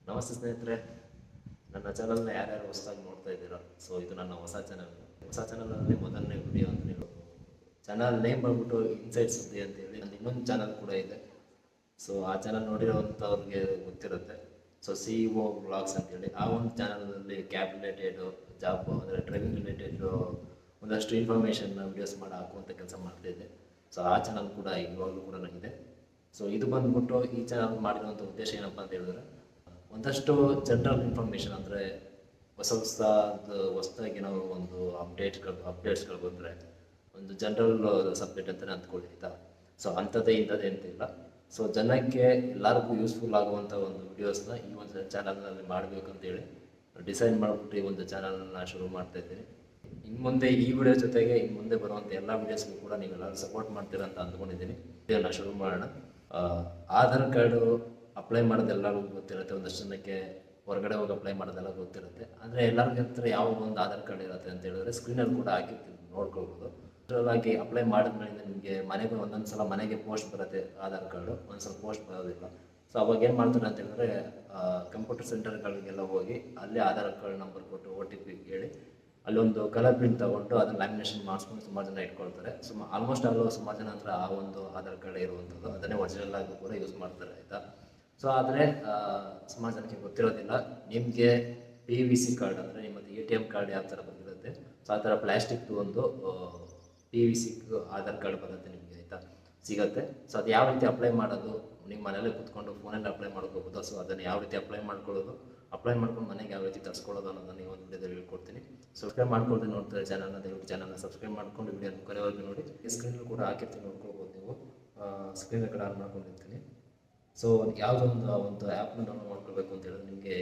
ನಮಸ್ತೆ ಸ್ನೇಹಿತರೆ, ನನ್ನ ಚಾನಲ್ನ ಯಾರ್ಯಾರು ಹೊಸದಾಗಿ ನೋಡ್ತಾ ಇದ್ದೀರಾ. ಸೊ ಇದು ನನ್ನ ಹೊಸ ಚಾನಲಲ್ಲಿ ಮೊದಲನೇ ವಿಡಿಯೋ ಅಂತ ನೀವು ಚಾನಲ್ ನೇಮ್ ಬಂದ್ಬಿಟ್ಟು ಇನ್ಸೈಡ್ ಸುದ್ದಿ ಅಂತೇಳಿ ನನ್ನ ಇನ್ನೊಂದು ಚಾನಲ್ ಕೂಡ ಇದೆ. ಸೊ ಆ ಚಾನಲ್ ನೋಡಿರೋವಂಥವ್ರಿಗೆ ಗೊತ್ತಿರುತ್ತೆ. ಸೊ CEO ವ್ಲಾಗ್ಸ್ ಅಂತೇಳಿ ಆ ಒಂದು ಚಾನಲಲ್ಲಿ ಕ್ಯಾಬ್ ರಿಲೇಟೆಡ್ ಜಾಬ್ ಅಂದರೆ ಡ್ರೈವಿಂಗ್ ರಿಲೇಟೆಡ್ ಒಂದಷ್ಟು ಇನ್ಫಾರ್ಮೇಷನ್ನ ವೀಡಿಯೋಸ್ ಮಾಡಿ ಹಾಕುವಂಥ ಕೆಲಸ ಮಾಡ್ತಾಯಿದ್ದೆ. ಸೊ ಆ ಚಾನಲ್ ಕೂಡ ಇವಾಗಲೂ ಕೂಡ ನನಗಿದೆ. ಸೊ ಇದು ಬಂದ್ಬಿಟ್ಟು ಈ ಚಾನಲ್ ಮಾಡಿರುವಂಥ ಉದ್ದೇಶ ಏನಪ್ಪ ಅಂತ ಹೇಳಿದ್ರೆ, ಒಂದಷ್ಟು ಜನರಲ್ ಇನ್ಫಾರ್ಮೇಷನ್ ಅಂದರೆ ಹೊಸದಾಗಿ ನಾವು ಒಂದು ಅಪ್ಡೇಟ್ಸ್ಗಳು ಬಂದರೆ ಒಂದು ಜನರಲ್ ಸಬ್ಜೆಕ್ಟ್ ಅಂತಲೇ ಅಂದ್ಕೊಳ್ಳಿ, ಆಯಿತಾ. ಸೊ ಅಂಥದ್ದೇ ಅಂತಿಲ್ಲ. ಸೊ ಜನಕ್ಕೆ ಎಲ್ಲರಿಗೂ ಯೂಸ್ಫುಲ್ ಆಗುವಂಥ ಒಂದು ವಿಡಿಯೋಸ್ನ ಈ ಒಂದು ಚಾನಲ್ನಲ್ಲಿ ಮಾಡಬೇಕಂತೇಳಿ ಡಿಸೈನ್ ಮಾಡಿಬಿಟ್ಟು ಈ ಒಂದು ಚಾನಲನ್ನು ಶುರು ಮಾಡ್ತಾಯಿದ್ದೀನಿ. ಇನ್ನು ಮುಂದೆ ಈ ವಿಡಿಯೋ ಜೊತೆಗೆ ಇನ್ನು ಮುಂದೆ ಬರುವಂಥ ಎಲ್ಲ ವೀಡಿಯೋಸ್ಗೂ ಕೂಡ ನೀವೆಲ್ಲರೂ ಸಪೋರ್ಟ್ ಮಾಡ್ತೀರಾ ಅಂತ ಅಂದ್ಕೊಂಡಿದ್ದೀನಿ. ವಿಡಿಯೋನ ಶುರು ಮಾಡೋಣ. ಆಧಾರ್ ಕಾರ್ಡು ಅಪ್ಲೈ ಮಾಡೋದು ಎಲ್ಲರಿಗೂ ಗೊತ್ತಿರುತ್ತೆ. ಒಂದಷ್ಟು ಜನಕ್ಕೆ ಹೊರಗಡೆ ಹೋಗಿ ಅಪ್ಲೈ ಮಾಡೋದೆಲ್ಲ ಗೊತ್ತಿರುತ್ತೆ. ಅಂದರೆ ಎಲ್ಲರಿಗೂ ಹತ್ರ ಯಾವ ಒಂದು ಆಧಾರ್ ಕಾರ್ಡ್ ಇರುತ್ತೆ ಅಂತ ಹೇಳಿದ್ರೆ ಸ್ಕ್ರೀನಲ್ಲಿ ಕೂಡ ಹಾಕಿರ್ತೀವಿ, ನೋಡ್ಕೊಳ್ಬೋದು. ಆಗಿ ಅಪ್ಲೈ ಮಾಡಿದ್ಮೇಲೆ ನಿಮಗೆ ಮನೆಗೆ ಒಂದೊಂದು ಸಲ ಮನೆಗೆ ಪೋಸ್ಟ್ ಬರುತ್ತೆ ಆಧಾರ್ ಕಾರ್ಡು, ಒಂದ್ಸಲ ಪೋಸ್ಟ್ ಬರೋದಿಲ್ಲ. ಸೊ ಅವಾಗ ಏನು ಮಾಡ್ತಾರೆ ಅಂತ ಹೇಳಿದ್ರೆ ಕಂಪ್ಯೂಟರ್ ಸೆಂಟರ್ಗಳಿಗೆಲ್ಲ ಹೋಗಿ ಅಲ್ಲಿ ಆಧಾರ್ ಕಾರ್ಡ್ ನಂಬರ್ ಕೊಟ್ಟು OTP ಹೇಳಿ ಅಲ್ಲೊಂದು ಕಲರ್ ಪ್ರಿಂಟ್ ತೊಗೊಂಡು ಅದನ್ನು ಲ್ಯಾಮಿನೇಷನ್ ಮಾಡಿಸ್ಕೊಂಡು ಸುಮಾರು ಜನ ಇಟ್ಕೊಳ್ತಾರೆ. ಆಲ್ಮೋಸ್ಟ್ ಸುಮಾರು ಜನ ಹತ್ರ ಆ ಒಂದು ಆಧಾರ್ ಕಾರ್ಡ್ ಇರುವಂಥದ್ದು, ಅದನ್ನೇ ಒರಿಜಿನಲ್ ಆಗಿ ಕೂಡ ಯೂಸ್ ಮಾಡ್ತಾರೆ, ಆಯಿತಾ. ಸೊ ಆದರೆ ಸುಮಾರು ಜನಕ್ಕೆ ಗೊತ್ತಿರೋದಿಲ್ಲ. ನಿಮಗೆ PVC ಕಾರ್ಡ್ ಅಂದರೆ ನಿಮ್ಮದು ATM ಕಾರ್ಡ್ ಯಾವ ಥರ ಬಂದಿರುತ್ತೆ, ಸೊ ಆ ಥರ ಪ್ಲಾಸ್ಟಿಕ್ದು ಒಂದು PVC ಆಧಾರ್ ಕಾರ್ಡ್ ಬರುತ್ತೆ ನಿಮಗೆ, ಆಯಿತಾ, ಸಿಗುತ್ತೆ. ಸೊ ಅದು ಯಾವ ರೀತಿ ಅಪ್ಲೈ ಮಾಡೋದು, ನಿಮ್ಮ ಮನೇಲೆ ಕೂತ್ಕೊಂಡು ಫೋನಲ್ಲಿ ಅಪ್ಲೈ ಮಾಡ್ಕೋಬೋದು. ಸೊ ಅದನ್ನು ಯಾವ ರೀತಿ ಅಪ್ಲೈ ಮಾಡ್ಕೊಂಡು ಮನೆಗೆ ಯಾವ ರೀತಿ ತರಿಸ್ಕೊಳ್ಳೋದು ಅನ್ನೋದನ್ನು ಈ ಒಂದು ವಿಡಿಯೋದಲ್ಲಿ ಹೇಳ್ಕೊಡ್ತೀನಿ. ಸಬ್ಸ್ಕ್ರೈಬ್ ಮಾಡ್ಕೊಂಡು ನೋಡ್ತಾರೆ ಚಾನಲ್ನ, ದಯವಿಟ್ಟು ಚಾನಲ್ನ ಸಬ್ಸ್ಕ್ರೈಬ್ ಮಾಡ್ಕೊಂಡು ವಿಡಿಯೋನ ಕೊನೆವರೆಗೂ ನೋಡಿ. ಸ್ಕ್ರೀನಲ್ಲಿ ಕೂಡ ಹಾಕಿರ್ತೀನಿ, ನೋಡ್ಕೊಳ್ಬೋದು ನೀವು. ಸ್ಕ್ರೀನ್ ಕಡೆ ಆನ್ ಮಾಡ್ಕೊಂಡಿರ್ತೀನಿ. ಸೊ ಯಾವುದೋ ಒಂದು ಆ್ಯಪ್ನ ಡೌನ್ಲೋಡ್ ಮಾಡ್ಕೋಬೇಕು ಅಂತ ಹೇಳಿದ್ರೆ ನಿಮಗೆ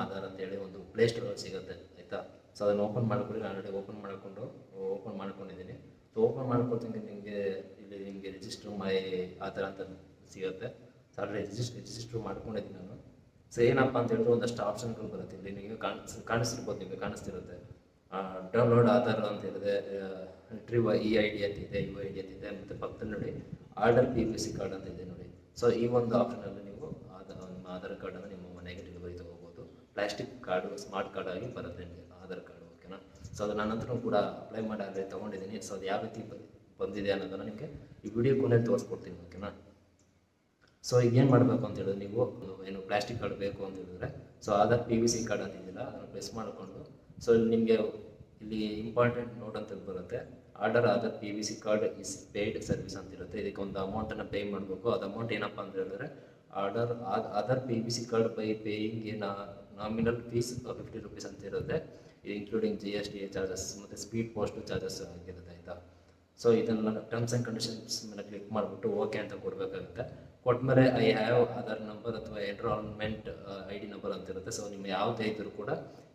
ಆಧಾರ್ ಅಂತೇಳಿ ಒಂದು ಪ್ಲೇಸ್ಟೋರಲ್ಲಿ ಸಿಗುತ್ತೆ, ಆಯಿತಾ. ಸೊ ಅದನ್ನು ಓಪನ್ ಮಾಡ್ಕೊಳ್ಳಿ. ಆಲ್ರೆಡಿ ಓಪನ್ ಮಾಡ್ಕೊಂಡಿದ್ದೀನಿ. ಸೊ ಓಪನ್ ಮಾಡ್ಕೊಳ್ತೀನಿ. ನಿಮಗೆ ರಿಜಿಸ್ಟರ್ ಮೈ ಆಧಾರ್ ಅಂತ ಸಿಗುತ್ತೆ. ಸೊ ಆಲ್ರೆಡಿ ರಿಜಿಸ್ಟರ್ ಮಾಡ್ಕೊಂಡಿದ್ದೀನಿ ನಾನು. ಸೊ ಏನಪ್ಪ ಅಂತ ಹೇಳಿದ್ರೆ ಒಂದಷ್ಟು ಆಪ್ಷನ್ಗಳು ಬರುತ್ತೆ. ಇಲ್ಲಿ ನೀವು ಕಾಣಿಸ್ತಿರ್ಬೋದು, ನಿಮಗೆ ಕಾಣಿಸ್ತಿರುತ್ತೆ. ಡೌನ್ಲೋಡ್ ಆಧಾರ್ ಅಂತ ಹೇಳಿದೆ, ರಿಟ್ರೀವ್ EID ಅಂತಿದೆ, UID ಅಂತಿದೆ, ಮತ್ತು ಪಕ್ಕದಲ್ಲಿ ನೋಡಿ ಆರ್ಡರ್ PVC ಕಾರ್ಡ್ ಅಂತ ಇದೆ ನೋಡಿ. ಸೊ ಈ ಒಂದು ಆಪ್ಷನಲ್ಲಿ ನೀವು ನಿಮ್ಮ ಆಧಾರ್ ಕಾರ್ಡನ್ನು ನಿಮ್ಮ ಮನೆಗೆ ಡೆಲಿವರಿ ತೊಗೋಬೋದು. ಪ್ಲಾಸ್ಟಿಕ್ ಕಾರ್ಡು ಸ್ಮಾರ್ಟ್ ಕಾರ್ಡ್ ಆಗಿ ಬರುತ್ತೆ ನಿಮಗೆ ಆಧಾರ್ ಕಾರ್ಡು, ಓಕೆನಾ. ಸೊ ಅದು ನನ್ನ ಹತ್ರ ಕೂಡ ಅಪ್ಲೈ ಮಾಡಿ ಆಲ್ರೆಡಿ ತೊಗೊಂಡಿದ್ದೀನಿ. ಸೊ ಅದು ಯಾವ ರೀತಿ ಬಂದಿದೆ ಅನ್ನೋದನ್ನು ನಿಮಗೆ ಈ ವಿಡಿಯೋ ಕೊನೆಯಲ್ಲಿ ತೋರಿಸ್ಕೊಡ್ತೀನಿ, ಓಕೆನಾ. ಸೊ ಈಗ ಏನು ಮಾಡಬೇಕು ಅಂತ ಹೇಳಿದ್ರೆ, ನೀವು ಏನು ಪ್ಲಾಸ್ಟಿಕ್ ಕಾರ್ಡ್ ಬೇಕು ಅಂತ ಹೇಳಿದ್ರೆ, ಸೊ ಆಧಾರ್ PVC ಕಾರ್ಡ್ ಅಂತಿದ್ದಿಲ್ಲ, ಅದನ್ನು ಪ್ರೆಸ್ ಮಾಡಿಕೊಂಡು ಸೊ ನಿಮಗೆ ಇಲ್ಲಿ ಇಂಪಾರ್ಟೆಂಟ್ ನೋಟ್ ಅಂತ ಬರುತ್ತೆ. Aadhaar PVC card is paid service ಅಂತಿರುತ್ತೆ. ಇದಕ್ಕೆ ಒಂದು ಅಮೌಂಟನ್ನು ಪೇ ಮಾಡಬೇಕು. ಅದು ಅಮೌಂಟ್ ಏನಪ್ಪ ಅಂತ ಹೇಳಿದ್ರೆ Aadhaar PVC card by paying nominal fees 50 rupees ಅಂತ ಇರುತ್ತೆ. ಇದು ಇನ್ಕ್ಲೂಡಿಂಗ್ GST ಚಾರ್ಜಸ್ ಮತ್ತು ಸ್ಪೀಡ್ ಪೋಸ್ಟ್ ಚಾರ್ಜಸ್ ಆಗಿರುತ್ತೆ, ಆಯಿತಾ. ಸೊ ಇದನ್ನು ಟರ್ಮ್ಸ್ ಆ್ಯಂಡ್ ಕಂಡೀಷನ್ಸ್ ಮೇಲೆ ಕ್ಲಿಕ್ ಮಾಡಿಬಿಟ್ಟು ಓಕೆ ಅಂತ ಕೊಡಬೇಕಾಗುತ್ತೆ. ಕೊಟ್ಮೇಲೆ ಐ ಹ್ಯಾವ್ ಆಧಾರ್ ನಂಬರ್ ಅಥವಾ ಎನ್ರೋಲ್ಮೆಂಟ್ ID ನಂಬರ್ ಅಂತ ಇರುತ್ತೆ. ಸೊ ನಿಮ್ಮ ಯಾವುದೇ ಇದ್ದರೂ ಕೂಡ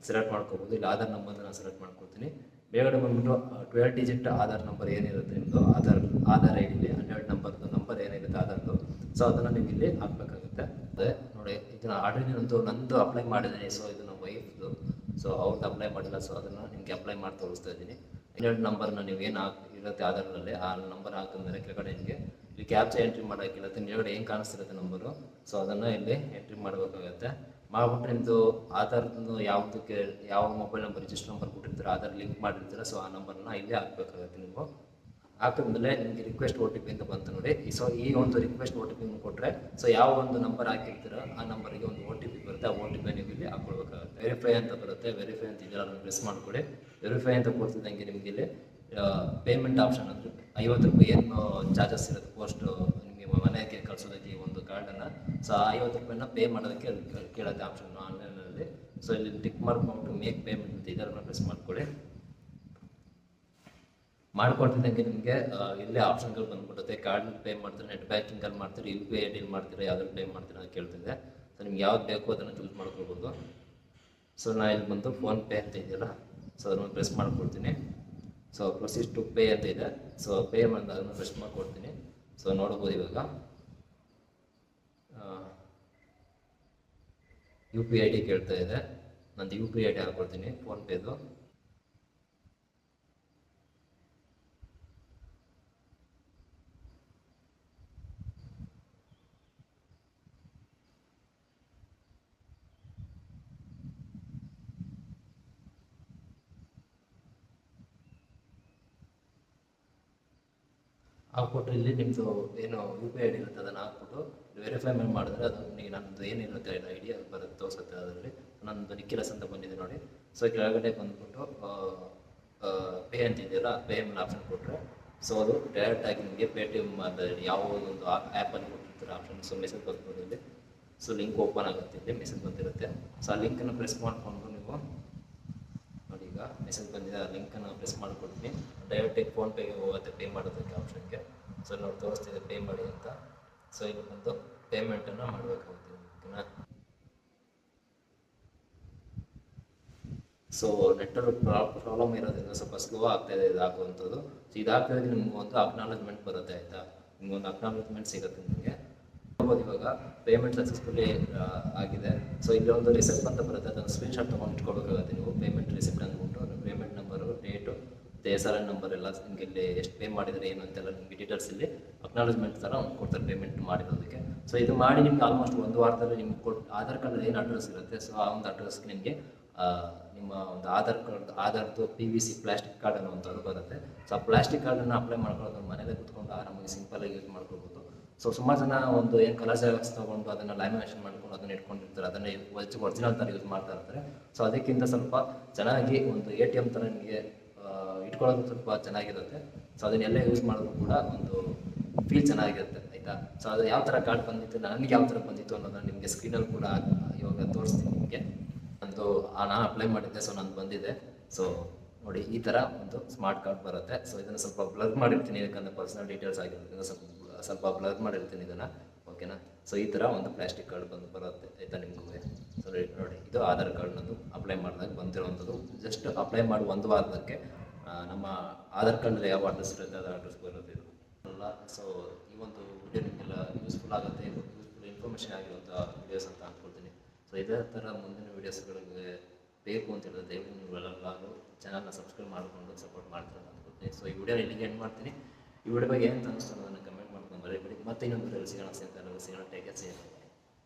ಸೆಲೆಕ್ಟ್ ಮಾಡ್ಕೋಬೋದು. ಇಲ್ಲಿ ಆಧಾರ್ ನಂಬರ್ನ ನಾನು ಸೆಲೆಕ್ಟ್ ಮಾಡ್ಕೊಳ್ತೀನಿ. ಬೇಗಡೆ ಬಂದ್ಬಿಟ್ಟು 12 ಡಿಜಿಟ್ ಆಧಾರ್ ನಂಬರ್ ಏನಿರುತ್ತೆ ನಿಮ್ಮದು ಆಧಾರ್ IDಲಿ 12 ನಂಬರ್ ಏನಿರುತ್ತೆ ಆಧಾರ್ದು, ಸೊ ಅದನ್ನು ನೀವು ಇಲ್ಲಿ ಹಾಕಬೇಕಾಗುತ್ತೆ. ಅದೇ ನೋಡಿ, ಇದನ್ನು ಆಲ್ರೆಡಿ ನಂದು ಅಪ್ಲೈ ಮಾಡಿದ್ದೀನಿ. ಸೊ ಇದು ನಮ್ಮ ವೈಫ್ದು, ಸೊ ಅವ್ರದ್ದು ಅಪ್ಲೈ ಮಾಡಿಲ್ಲ. ಸೊ ಅದನ್ನು ನಿಮಗೆ ಅಪ್ಲೈ ಮಾಡಿ ತೋರಿಸ್ತಾ ಇದ್ದೀನಿ. 12 ನಂಬರ್ನ ನೀವು ಏನು ಇರುತ್ತೆ ಆಧಾರ್ನಲ್ಲಿ, ಆ ನಂಬರ್ ಹಾಕಿದ್ಮೇಲೆ ಕೆಳಗಡೆ ನಿಮಗೆ ಇಲ್ಲಿ ಕ್ಯಾಪ್ಚಾ ಎಂಟ್ರಿ ಮಾಡೋಕ್ಕಿರುತ್ತೆ. ಕೆಳಗಡೆ ಏನು ಕಾಣಿಸ್ತಿರುತ್ತೆ ನಂಬರು, ಸೊ ಅದನ್ನು ಇಲ್ಲಿ ಎಂಟ್ರಿ ಮಾಡಬೇಕಾಗುತ್ತೆ. ಮಾಡಿಬಿಟ್ಟು ನಿಮ್ಮದು ಆಧಾರ್ದು ಯಾವ ಮೊಬೈಲ್ ನಂಬರ್ ರಿಜಿಸ್ಟರ್ ನಂಬರ್ ಕೊಟ್ಟಿರ್ತೀರ, ಆಧಾರ್ ಲಿಂಕ್ ಮಾಡಿರ್ತೀರ, ಸೊ ಆ ನಂಬರ್ನ ಇಲ್ಲೇ ಹಾಕಬೇಕಾಗುತ್ತೆ. ನೀವು ಹಾಕಿದ್ಮೇಲೆ ನಿಮಗೆ ರಿಕ್ವೆಸ್ಟ್ OTP ಅಂತ ಬಂತು ನೋಡಿ. ಸೊ ಈ ಒಂದು ರಿಕ್ವೆಸ್ಟ್ OTP ಕೊಟ್ಟರೆ, ಸೊ ಯಾವ ಒಂದು ನಂಬರ್ ಹಾಕಿರ್ತೀರ ಆ ನಂಬರಿಗೆ ಒಂದು OTP ಬರುತ್ತೆ. ಆ OTP ನೀವು ಇಲ್ಲಿ ಹಾಕ್ಕೊಳ್ಬೇಕಾಗುತ್ತೆ. ವೆರಿಫೈ ಅಂತ ಬರುತ್ತೆ. ವೆರಿಫೈ ಅಂತ ಇದೆಯಲ್ಲ, ಅದನ್ನು ಪ್ರೆಸ್ ಮಾಡಿಕೊಡಿ. ವೆರಿಫೈ ಅಂತ ಕೊಡ್ತಿದ್ದಂಗೆ ನಿಮಗೆ ಇಲ್ಲಿ ಪೇಮೆಂಟ್ ಆಪ್ಷನ್ ಅಂದರೆ 50 ರೂಪಾಯಿ ಏನು ಚಾರ್ಜಸ್ ಇರುತ್ತೆ ಪೋಸ್ಟು ನಿಮಗೆ ಮನೆಗೆ ಕಳಿಸೋದಕ್ಕೆ ಈ ಒಂದು ಕಾರ್ಡನ್ನು. ಸೊ ಆ 50 ರೂಪಾಯಿನ ಪೇ ಮಾಡೋದಕ್ಕೆ ಕೇಳುತ್ತೆ ಆಪ್ಷನ್ನು ಆನ್ಲೈನಲ್ಲಿ. ಸೊ ಇಲ್ಲಿ ಟಿಕ್ ಮಾಡ್ಕೊಂಡು ಮೇಕ್ ಪೇಮೆಂಟ್ ಅಂತ ಇದನ್ನು ಪ್ರೆಸ್ ಮಾಡ್ಕೊಳ್ಳಿ. ಮಾಡ್ಕೊಳ್ತಿದ್ದಂಗೆ ನಿಮಗೆ ಇಲ್ಲೇ ಆಪ್ಷನ್ಗಳು ಬಂದ್ಬಿಡುತ್ತೆ. ಕಾರ್ಡ್ನಲ್ಲಿ ಪೇ ಮಾಡ್ತೀರಾ, ನೆಟ್ ಬ್ಯಾಂಕಿಂಗಲ್ಲಿ ಮಾಡ್ತೀರಾ, UPI ಐಡಿಯಲ್ಲಿ ಮಾಡ್ತೀರಾ, ಯಾವ್ದ್ರಲ್ಲಿ ಪೇ ಮಾಡ್ತೀರಾ ಅಂತ ಕೇಳ್ತಿದ್ದೆ. ಸೊ ನಿಮ್ಗೆ ಯಾವ್ದು ಬೇಕೋ ಅದನ್ನು ಚೂಸ್ ಮಾಡ್ಕೊಳ್ಬೋದು. ಸೊ ನಾನು ಇಲ್ಲಿ ಬಂದು ಫೋನ್ಪೇ ಅಂತ ಇದೆಯಲ್ಲ, ಸೊ ಅದನ್ನು ಪ್ರೆಸ್ ಮಾಡ್ಕೊಳ್ತೀನಿ. ಸೊ ಪ್ರೊಸೀಡ್ ಟು ಪೇ ಅಂತ ಇದೆ. ಸೊ ಪೇ ಮಾಡಿ ಅದನ್ನು ಪ್ರೆಸ್ ಮಾಡ್ಕೊಡ್ತೀನಿ. ಸೊ ನೋಡ್ಬೋದು ಇವಾಗ UPI ID ಕೇಳ್ತಾ ಇದೆ. ನಂದು UPI ID ಹಾಕ್ಕೊಡ್ತೀನಿ ಫೋನ್ಪೇದು. ಹಾಕ್ಬಿಟ್ಟು ಇಲ್ಲಿ ನಿಮ್ಮದು ಏನು ಯು ಪಿ ಐ ಡಿ ಇರುತ್ತೆ ಅದನ್ನು ಹಾಕ್ಬಿಟ್ಟು ವೆರಿಫೈ ಮಾಡಿದ್ರೆ ಅದು ನಿಮಗೆ ನನ್ನದು ಏನಿರುತ್ತೆ ಐಡಿಯಾ ಬರುತ್ತೆ ತೋರಿಸುತ್ತೆ ಅದರಲ್ಲಿ. ನನ್ನದು ನಿಖಿಲಸ್ ಅಂತ ಬಂದಿದೆ ನೋಡಿ. ಸೊ ಕೆಳಗಡೆ ಬಂದ್ಬಿಟ್ಟು ಪೇ ಅಂತಿದೆಯಲ್ಲ, ಪೇ ಮೇಲೆ ಆಪ್ಷನ್ ಕೊಟ್ಟರೆ ಸೊ ಅದು ಡೈರೆಕ್ಟಾಗಿ ನಿಮಗೆ ಪೇಟಿಎಮ್ ಅದರಲ್ಲಿ ಯಾವ ಒಂದು ಆ್ಯಪಲ್ಲಿ ಕೊಟ್ಟಿರ್ತಾರೆ ಆಪ್ಷನ್. ಸೊ ಮೆಸೇಜ್ ಬರ್ಬೋದು ಇಲ್ಲಿ. ಸೊ ಲಿಂಕ್ ಓಪನ್ ಆಗುತ್ತೆ, ಇಲ್ಲಿ ಮೆಸೇಜ್ ಬಂದಿರುತ್ತೆ. ಸೊ ಆ ಲಿಂಕನ್ನು ಪ್ರೆಸ್ ಮಾಡಿಕೊಂಡು ನೀವು ನೋಡಿ, ಈಗ ಮೆಸೇಜ್ ಬಂದಿದೆ, ಆ ಲಿಂಕನ್ನು ಪ್ರೆಸ್ ಮಾಡಿಕೊಡ್ತೀನಿ. ಡೈರೆಕ್ಟಾಗಿ ಫೋನ್ಪೇಗೆ ಹೋಗುತ್ತೆ ಪೇ ಮಾಡೋದಕ್ಕೆ ಆಪ್ಷನ್ಗೆ. ಸೊ ನೋಡಿ ತೋರಿಸ್ತಿದೆ ಪೇ ಮಾಡಿ ಅಂತ. ಸೊ ಇಲ್ಲಿ ಬಂದು ಪೇಮೆಂಟನ್ನು ಮಾಡಬೇಕಾಗುತ್ತೆ, ಓಕೆನಾ. ಸೊ ನೆಟ್ವರ್ಕ್ ಪ್ರಾಬ್ಲಮ್ ಇರೋದ್ರಿಂದ ಸ್ವಲ್ಪ ಸ್ಲೋ ಆಗ್ತಾಯಿದೆ ಇದು ಹಾಕುವಂಥದ್ದು. ಸೊ ಇದಾಗ್ತಾಯಿದ್ರೆ ನಿಮ್ಗೆ ಒಂದು ಅಕ್ನಾಲಜ್ಮೆಂಟ್ ಬರುತ್ತೆ, ಆಯಿತಾ. ನಿಮ್ಗೊಂದು ಅಕ್ನಾಲಜ್ಮೆಂಟ್ ಸಿಗುತ್ತೆ ನಿಮಗೆ. ನೋಡ್ಬೋದು ಇವಾಗ ಪೇಮೆಂಟ್ ಸಕ್ಸಸ್ಫುಲಿ ಆಗಿದೆ. ಸೊ ಇಲ್ಲಿ ಒಂದು ರಿಸಿಪ್ಟ್ ಅಂತ ಬರುತ್ತೆ, ಅದನ್ನು ಸ್ಕ್ರೀನ್ಶಾಟ್ ತೊಗೊಂಡು ಇಟ್ಕೊಳ್ಬೇಕಾಗುತ್ತೆ ನೀವು. ಪೇಮೆಂಟ್ ರಿಸಿಪ್ಟ್ ಅಂದ್ಬಿಟ್ಟು payment number, date, SRN number ಎಲ್ಲ ನಿಮಗೆ ಇಲ್ಲಿ ಎಷ್ಟು ಪೇ ಮಾಡಿದರೆ ಏನು ಅಂತೆಲ್ಲ ನಿಮಗೆ ಡೀಟೇಲ್ಸ್ ಇಲ್ಲಿ ಅಕ್ನಾಲಜ್ಮೆಂಟ್ ಥರ ಒಂದು ಕೊಡ್ತಾರೆ ಪೇಮೆಂಟ್ ಮಾಡಿರೋದಕ್ಕೆ. ಸೊ ಇದು ಮಾಡಿ ನಿಮ್ಗೆ ಆಲ್ಮೋಸ್ಟ್ ಒಂದು ವಾರದಲ್ಲಿ ನಿಮ್ಗೆ ಆಧಾರ್ ಕಾರ್ಡಲ್ಲಿ ಏನು ಅಡ್ರೆಸ್ ಇರುತ್ತೆ, ಸೊ ಆ ಒಂದು ಅಡ್ರೆಸ್ಗೆ ನಿಮಗೆ ನಿಮ್ಮ ಒಂದು ಆಧಾರ್ದು PVC ಪ್ಲಾಸ್ಟಿಕ್ ಕಾರ್ಡ್ ಅನ್ನುವಂಥದ್ದು ಬರುತ್ತೆ. ಸೊ ಆ ಪ್ಲಾಸ್ಟಿಕ್ ಕಾರ್ಡನ್ನು ಅಪ್ಲೈ ಮಾಡ್ಕೊಳ್ಳೋದು ಮನೇಲೆ ಕೂತ್ಕೊಂಡು ಆರಾಮಾಗಿ ಸಿಂಪಲಾಗಿ ಯೂಸ್ ಮಾಡ್ಕೊಳ್ಬೋದು. ಸೊ ಸುಮಾರು ಜನ ಒಂದು ಏನು ಕಲರ್ ಜೆರಾಕ್ಸ್ ತೊಗೊಂಡು ಅದನ್ನು ಲ್ಯಾಮಿನೇಷನ್ ಮಾಡ್ಕೊಂಡು ಅದನ್ನು ಇಟ್ಕೊಂಡಿರ್ತಾರೆ, ಅದನ್ನು ಒರಿಜಿನಲ್ ಥರ ಯೂಸ್ ಮಾಡ್ತಾ ಇರ್ತಾರೆ. ಸೊ ಅದಕ್ಕಿಂತ ಸ್ವಲ್ಪ ಚೆನ್ನಾಗಿ ಒಂದು ATM ಥರ ನಿಮಗೆ ಇಟ್ಕೊಳ್ಳೋದು ಸ್ವಲ್ಪ ಚೆನ್ನಾಗಿರುತ್ತೆ. ಸೊ ಅದನ್ನೆಲ್ಲ ಯೂಸ್ ಮಾಡೋದು ಕೂಡ ಒಂದು ಫೀಲ್ ಚೆನ್ನಾಗಿರುತ್ತೆ, ಆಯಿತಾ. ಸೊ ಅದು ಯಾವ ಥರ ಕಾರ್ಡ್ ಬಂದಿತ್ತು, ನನಗೆ ಯಾವ ಥರ ಬಂದಿತ್ತು ಅನ್ನೋದನ್ನ ನಿಮಗೆ ಸ್ಕ್ರೀನಲ್ಲಿ ಕೂಡ ಇವಾಗ ತೋರಿಸ್ತೀನಿ ನಿಮಗೆ. ನಂದು ನಾನು ಅಪ್ಲೈ ಮಾಡಿದ್ದೆ, ಸೊ ನಂದು ಬಂದಿದೆ. ಸೊ ನೋಡಿ ಈ ಥರ ಒಂದು ಸ್ಮಾರ್ಟ್ ಕಾರ್ಡ್ ಬರುತ್ತೆ. ಸೊ ಇದನ್ನು ಸ್ವಲ್ಪ ಬ್ಲರ್ ಮಾಡಿರ್ತೀನಿ, ಯಾಕಂದರೆ ಪರ್ಸನಲ್ ಡೀಟೇಲ್ಸ್ ಆಗಿರೋದ್ರಿಂದ ಸ್ವಲ್ಪ ಬ್ಲರ್ ಮಾಡಿರ್ತೀನಿ ಇದನ್ನು, ಓಕೆನಾ. ಸೊ ಈ ಥರ ಒಂದು ಪ್ಲಾಸ್ಟಿಕ್ ಕಾರ್ಡ್ ಬರುತ್ತೆ, ಆಯಿತಾ ನಿಮಗೂ. ಸೊ ನೋಡಿ ಇದು ಆಧಾರ್ ಕಾರ್ಡ್ನದು ಅಪ್ಲೈ ಮಾಡಿದಾಗ ಬಂದಿರುವಂಥದ್ದು. ಜಸ್ಟ್ ಅಪ್ಲೈ ಮಾಡಿ ಒಂದು ವಾರದಕ್ಕೆ ನಮ್ಮ ಆಧಾರ್ ಕಾರ್ಡಲ್ಲಿ ಯಾವ ಅಡ್ರೆಸ್ ಇರುತ್ತೆ ಅದು ಅಡ್ರೆಸ್ ಬರುತ್ತೆ ಇದು ಅಲ್ಲ. ಸೊ ಈ ಒಂದು ವಿಡಿಯೋ ನಿಮಗೆಲ್ಲ ಯೂಸ್ಫುಲ್ ಆಗುತ್ತೆ, ಯೂಸ್ಫುಲ್ ಇನ್ಫಾರ್ಮೇಷನ್ ಆಗಿರುವಂಥ ವಿಡಿಯೋಸ್ ಅಂತ ಅಂದ್ಕೊಳ್ತೀನಿ. ಸೊ ಇದೇ ಥರ ಮುಂದಿನ ವೀಡಿಯೋಸ್ಗಳಿಗೆ ಬೇಕು ಅಂತ ಹೇಳಿದ್ರೆ ದಯವಿಟ್ಟು ನೀವೆಲ್ಲರೂ ಚಾನಲ್ನ ಸಬ್ಸ್ಕ್ರೈಬ್ ಮಾಡಿಕೊಂಡು ಸಪೋರ್ಟ್ ಮಾಡ್ತಾರೆ ಅಂತ ಅಂದ್ಕೊಳ್ತೀನಿ. ಸೊ ಈ ವಿಡಿಯೋ ಇಲ್ಲಿಗೆ ಎಂಡ್ ಮಾಡ್ತೀನಿ. ಈ ವಿಡಿಯೋ ಬಗ್ಗೆ ಏನು ಅನಿಸ್ತು ಅನ್ನೋದನ್ನು ಕಮೆಂಟ್ ಮಾಡ್ಕೊಂಡು ಬರೀಬೇಡಿ. ಮತ್ತೆ ಇನ್ನೊಂದು ವಿಡಿಯೋಲಿ ಸಿಗೋಣ, ಟೇಕ್ ಕೇರ್.